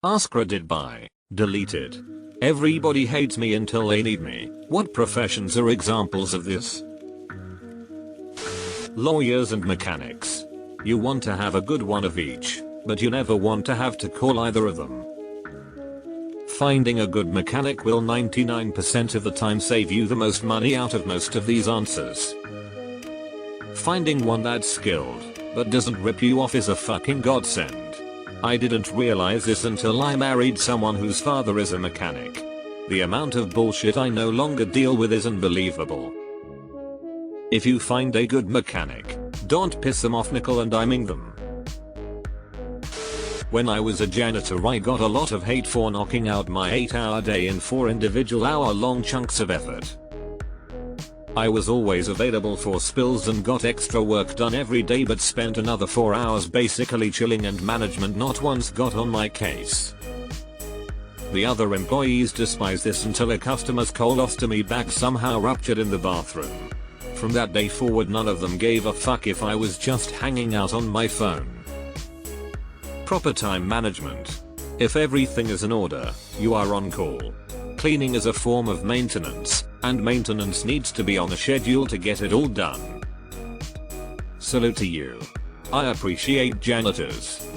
AskReddit by deleted. Everybody hates me until they need me. What professions are examples of this? Lawyers and mechanics. You want to have a good one of each, but you never want to have to call either of them. Finding a good mechanic will 99% of the time save you the most money out of most of these answers. Finding one that's skilled, but doesn't rip you off is a fucking godsend. I didn't realize this until I married someone whose father is a mechanic. The amount of bullshit I no longer deal with is unbelievable. If you find a good mechanic, don't piss them off nickel and diming them. When I was a janitor, I got a lot of hate for knocking out my 8-hour day in 4 individual hour-long chunks of effort. I was always available for spills and got extra work done every day, but spent another 4 hours basically chilling, and management not once got on my case. The other employees despise this until a customer's colostomy bag somehow ruptured in the bathroom. From that day forward, none of them gave a fuck if I was just hanging out on my phone. Proper time management. If everything is in order, you are on call. Cleaning is a form of maintenance, and maintenance needs to be on a schedule to get it all done. Salute to you. I appreciate janitors.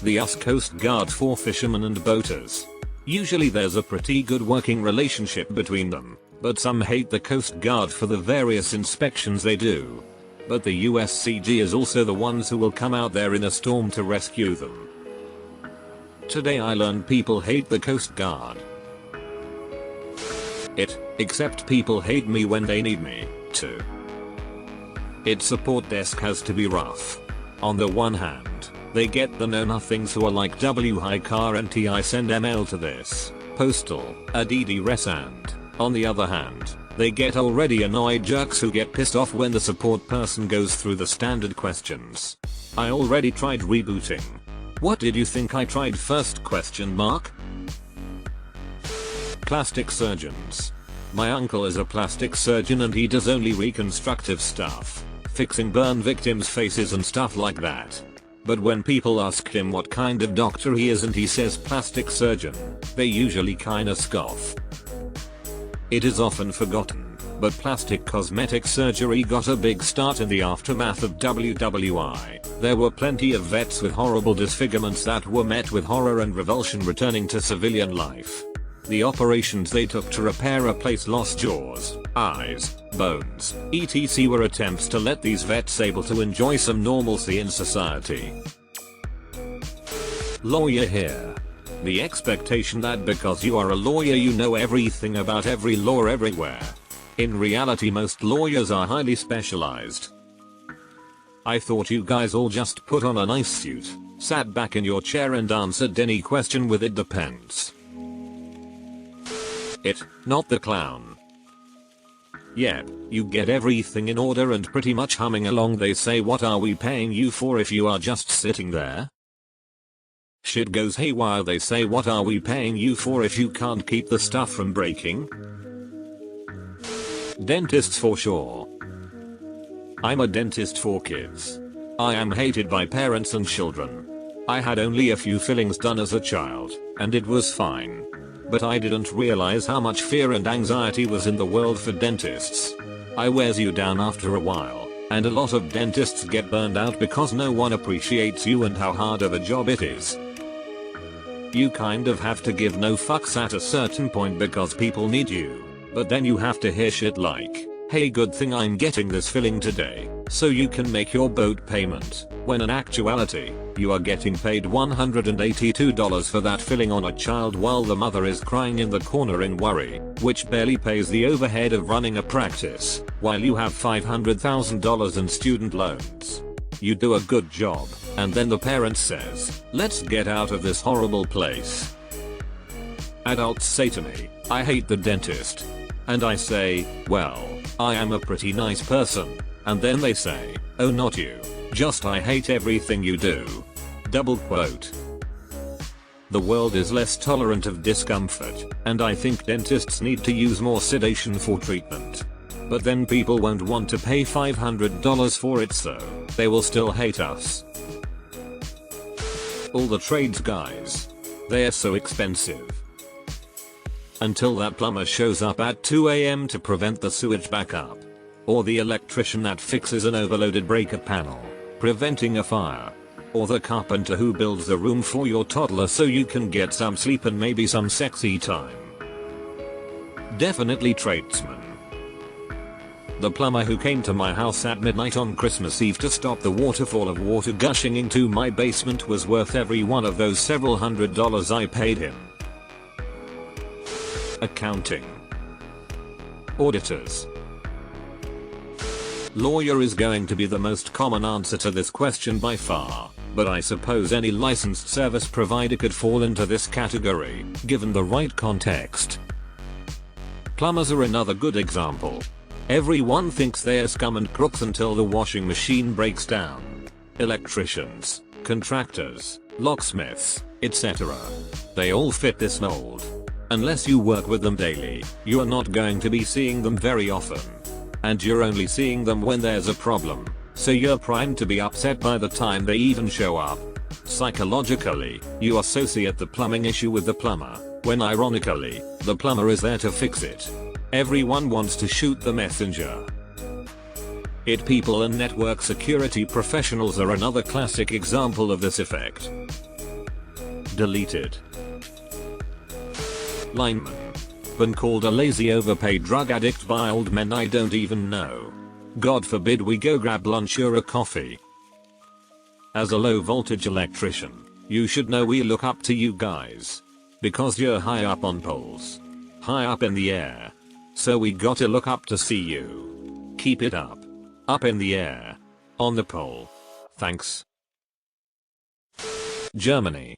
The US Coast Guard for fishermen and boaters. Usually there's a pretty good working relationship between them, but some hate the Coast Guard for the various inspections they do. But the USCG is also the ones who will come out there in a storm to rescue them. Today I learned people hate the Coast Guard. Except people hate me when they need me, too. Its support desk has to be rough. On the one hand, they get the know-nothings who are like, hi car NT, I send ML to this, postal, ADD res, and, on the other hand, they get already annoyed jerks who get pissed off when the support person goes through the standard questions. I already tried rebooting. What did you think I tried first? ? Plastic surgeons. My uncle is a plastic surgeon and he does only reconstructive stuff, fixing burn victims' faces and stuff like that. But when people ask him what kind of doctor he is and he says plastic surgeon, they usually kinda scoff. It is often forgotten, but plastic cosmetic surgery got a big start in the aftermath of WWI. There were plenty of vets with horrible disfigurements that were met with horror and revulsion returning to civilian life. The operations they took to repair or replace lost jaws, eyes, bones, etc. were attempts to let these vets able to enjoy some normalcy in society. Lawyer here. The expectation that because you are a lawyer you know everything about every law everywhere. In reality, most lawyers are highly specialized. I thought you guys all just put on a nice suit, sat back in your chair and answered any question with "it depends." Not the clown. Yep, you get everything in order and pretty much humming along. They say, "What are we paying you for?" if you are just sitting there. Shit goes haywire. They say, "What are we paying you for?" if you can't keep the stuff from breaking. Dentists for sure. I'm a dentist for kids. I am hated by parents and children. I had only a few fillings done as a child, and it was fine. But I didn't realize how much fear and anxiety was in the world for dentists. It wears you down after a while, and a lot of dentists get burned out because no one appreciates you and how hard of a job it is. You kind of have to give no fucks at a certain point because people need you, but then you have to hear shit like, "Hey, good thing I'm getting this filling today, so you can make your boat payment," when in actuality, you are getting paid $182 for that filling on a child while the mother is crying in the corner in worry, which barely pays the overhead of running a practice, while you have $500,000 in student loans. You do a good job, and then the parent says, "Let's get out of this horrible place." Adults say to me, "I hate the dentist." And I say, "Well, I am a pretty nice person." And then they say, "Oh, not you. Just I hate everything you do." Double quote. The world is less tolerant of discomfort, and I think dentists need to use more sedation for treatment. But then people won't want to pay $500 for it, so they will still hate us. All the trades guys. They're so expensive. Until that plumber shows up at 2 AM to prevent the sewage backup. Or the electrician that fixes an overloaded breaker panel, preventing a fire. Or the carpenter who builds a room for your toddler so you can get some sleep and maybe some sexy time. Definitely tradesman. The plumber who came to my house at midnight on Christmas Eve to stop the waterfall of water gushing into my basement was worth every one of those several $100s I paid him. Accounting. Auditors. Lawyer is going to be the most common answer to this question by far, but I suppose any licensed service provider could fall into this category, given the right context. Plumbers are another good example. Everyone thinks they're scum and crooks until the washing machine breaks down. Electricians, contractors, locksmiths, etc. They all fit this mold. Unless you work with them daily, you are not going to be seeing them very often. And you're only seeing them when there's a problem, so you're primed to be upset by the time they even show up. Psychologically, you associate the plumbing issue with the plumber, when ironically, the plumber is there to fix it. Everyone wants to shoot the messenger. IT people and network security professionals are another classic example of this effect. Deleted. Lineman. Been called a lazy overpaid drug addict by old men I don't even know. God forbid we go grab lunch or a coffee. As a low voltage electrician, you should know we look up to you guys. Because you're high up on poles. High up in the air. So we gotta look up to see you. Keep it up. Up in the air. On the pole. Thanks. Germany.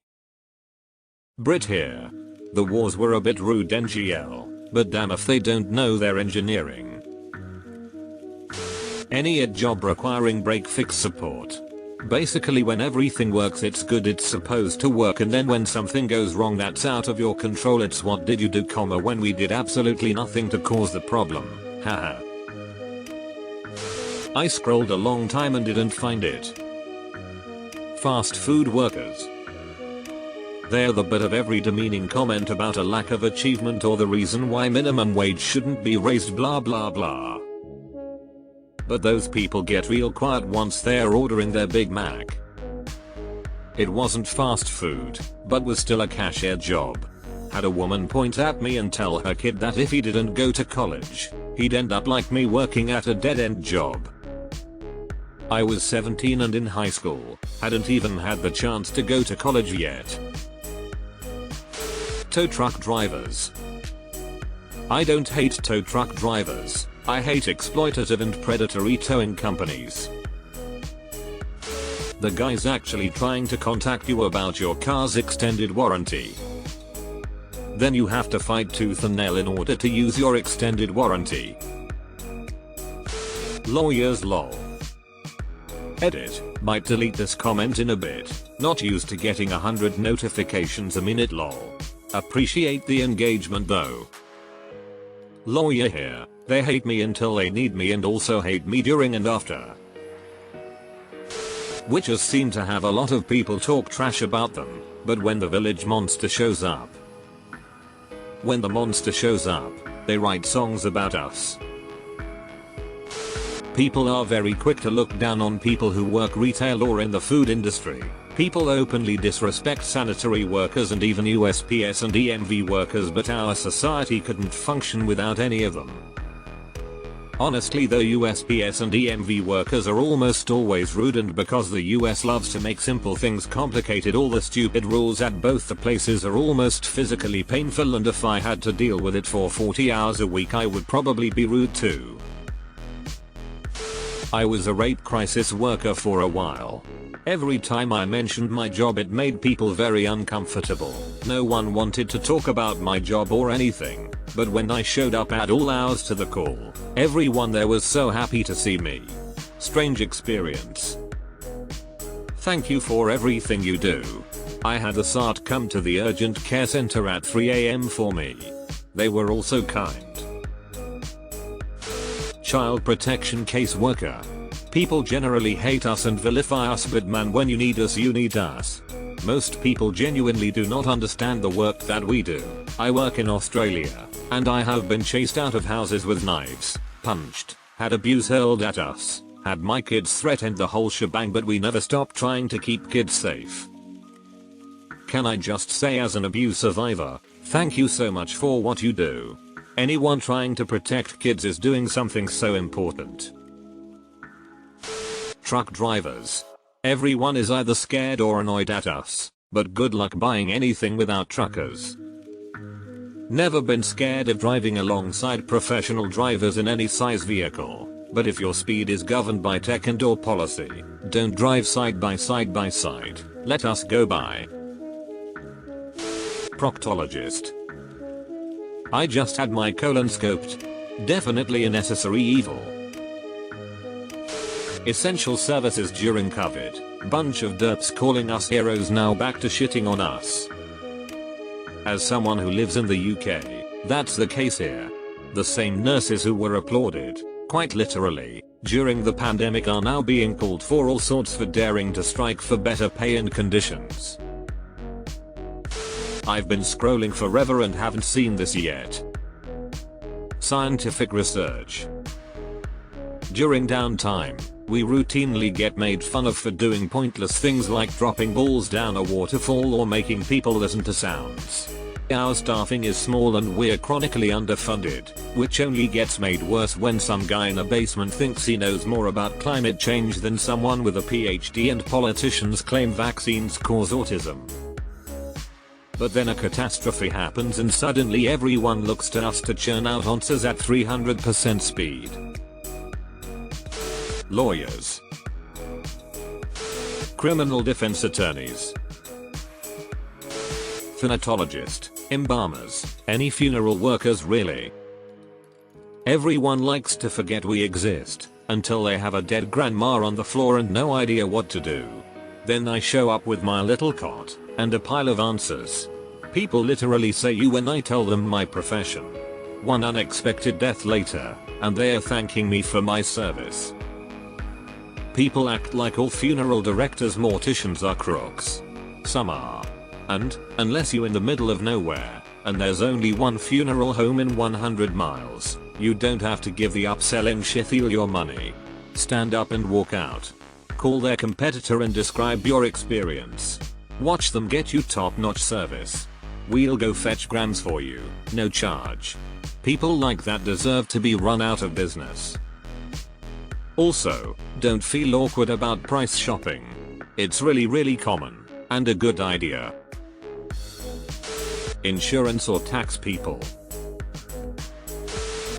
Brit here. The wars were a bit rude NGL, but damn if they don't know their engineering. Any job requiring break-fix support. Basically when everything works it's good, it's supposed to work, and then when something goes wrong that's out of your control it's what did you do, when we did absolutely nothing to cause the problem, haha. I scrolled a long time and didn't find it. Fast food workers. They're the butt of every demeaning comment about a lack of achievement or the reason why minimum wage shouldn't be raised, blah blah blah. But those people get real quiet once they're ordering their Big Mac. It wasn't fast food, but was still a cashier job. Had a woman point at me and tell her kid that if he didn't go to college, he'd end up like me working at a dead-end job. I was 17 and in high school, hadn't even had the chance to go to college yet. Tow truck drivers. I don't hate tow truck drivers, I hate exploitative and predatory towing companies. The guy's actually trying to contact you about your car's extended warranty. Then you have to fight tooth and nail in order to use your extended warranty. Lawyers lol. Edit, might delete this comment in a bit, not used to getting 100 notifications a minute lol. Appreciate the engagement though. Lawyer here, they hate me until they need me and also hate me during and after. Witches seem to have a lot of people talk trash about them, but when the village monster shows up. When the monster shows up, they write songs about us. People are very quick to look down on people who work retail or in the food industry. People openly disrespect sanitary workers and even USPS and EMV workers, but our society couldn't function without any of them. Honestly though, USPS and EMV workers are almost always rude, and because the US loves to make simple things complicated, all the stupid rules at both the places are almost physically painful, and if I had to deal with it for 40 hours a week I would probably be rude too. I was a rape crisis worker for a while. Every time I mentioned my job it made people very uncomfortable. No one wanted to talk about my job or anything, but when I showed up at all hours to the call, everyone there was so happy to see me. Strange experience. Thank you for everything you do. I had a SART come to the urgent care center at 3 AM for me. They were also kind. Child protection caseworker. People generally hate us and vilify us, but man, when you need us you need us. Most people genuinely do not understand the work that we do. I work in Australia, and I have been chased out of houses with knives, punched, had abuse hurled at us, had my kids threatened, the whole shebang, but we never stop trying to keep kids safe. Can I just say, as an abuse survivor, thank you so much for what you do. Anyone trying to protect kids is doing something so important. Truck drivers. Everyone is either scared or annoyed at us, but good luck buying anything without truckers. Never been scared of driving alongside professional drivers in any size vehicle, but if your speed is governed by tech and or policy, don't drive side by side. Let us go by. Proctologist. I just had my colon scoped. Definitely a necessary evil. Essential services during COVID. Bunch of derps calling us heroes, now back to shitting on us. As someone who lives in the UK, that's the case here. The same nurses who were applauded, quite literally, during the pandemic are now being called for all sorts for daring to strike for better pay and conditions. I've been scrolling forever and haven't seen this yet. Scientific research. During downtime, we routinely get made fun of for doing pointless things like dropping balls down a waterfall or making people listen to sounds. Our staffing is small and we're chronically underfunded, which only gets made worse when some guy in a basement thinks he knows more about climate change than someone with a PhD and politicians claim vaccines cause autism. But then a catastrophe happens and suddenly everyone looks to us to churn out answers at 300% speed. Lawyers. Criminal defense attorneys. Thanatologist, embalmers, any funeral workers really. Everyone likes to forget we exist, until they have a dead grandma on the floor and no idea what to do. Then I show up with my little cot, and a pile of answers. People literally say you when I tell them my profession. One unexpected death later, and they are thanking me for my service. People act like all funeral directors morticians are crooks. Some are. And, unless you're in the middle of nowhere, and there's only one funeral home in 100 miles, you don't have to give the upselling shitheel your money. Stand up and walk out. Call their competitor and describe your experience. Watch them get you top-notch service. We'll go fetch grams for you, no charge. People like that deserve to be run out of business. Also, don't feel awkward about price shopping. It's really common, and a good idea. Insurance or tax people.